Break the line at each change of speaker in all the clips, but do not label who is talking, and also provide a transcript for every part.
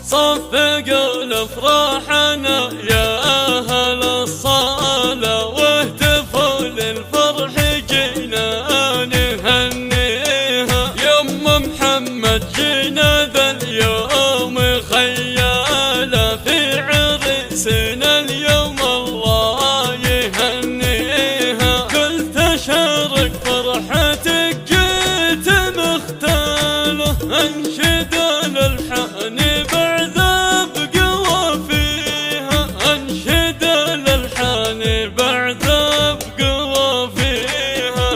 صفقوا لافراحنا يا اهل الصالة، واهتفوا للفرح جينا نهنيها. يم محمد جينا ذا اليوم خيالة، في عرسنا اليوم الله يهنيها. قلت اشارك فرحتك جيت مختاله، انشد الالحان بعذاب قوى فيها، انشد الالحان بعذاب قوى فيها.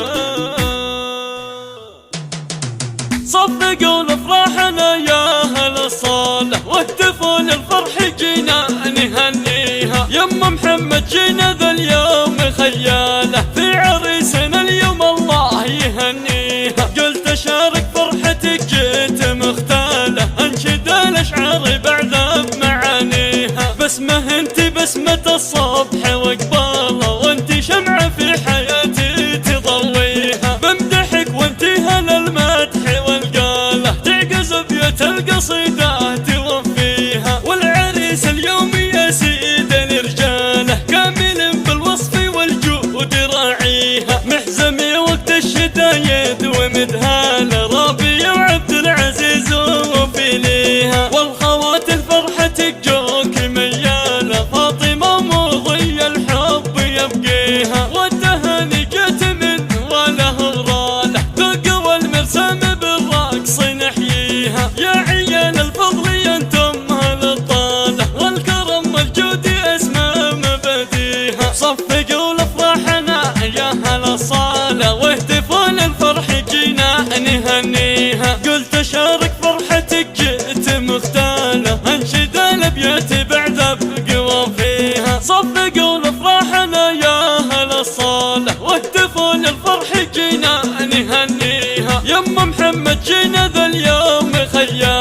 صفقوا لافراحنا يا اهل الصالة، واهتفوا للفرح جينا نهنيها. يم محمد جينا ذا اليوم خيالة، في عريسنا اليوم الله يهنيها. قلت اشارك فرحتك جيت مختالة، انشد الاشعار بعذاب معانيها. بسمة انت بسمة الصبح وقباله، وانت شمعة في حياتي تضويها. بمدحك وانت هل المدح والقاله، تعجز بيوت القصيدة توفيها. والعريس اليوم يا سيد الرجاله، كامل بالوصف والجود راعيها. محزمي وقت الشدايد ومدهاله، ربيع وعبد العزيز وفيليها. والخوات فرحتك جوك مياله، فاطمة ومضي الحب يبقيها. والتهاني جت من وله راله، ذوق والمرسم بالرقص نحييها. يا عيال الفضل انتم اهل الطاله، والكرم والجود اسمى مباديها. صفقوا لافراحنا يا اهل الصاله، واهتفوا للفرح جينا نهنيها. قلت اشارك فرحتك جئت مختاله، انشد الابيات بعذاب قوى فيها. صفقوا لافراحنا يا اهل الصاله، واهتفوا للفرح جينا نهنيها. يم محمد جينا ذا اليوم خيال،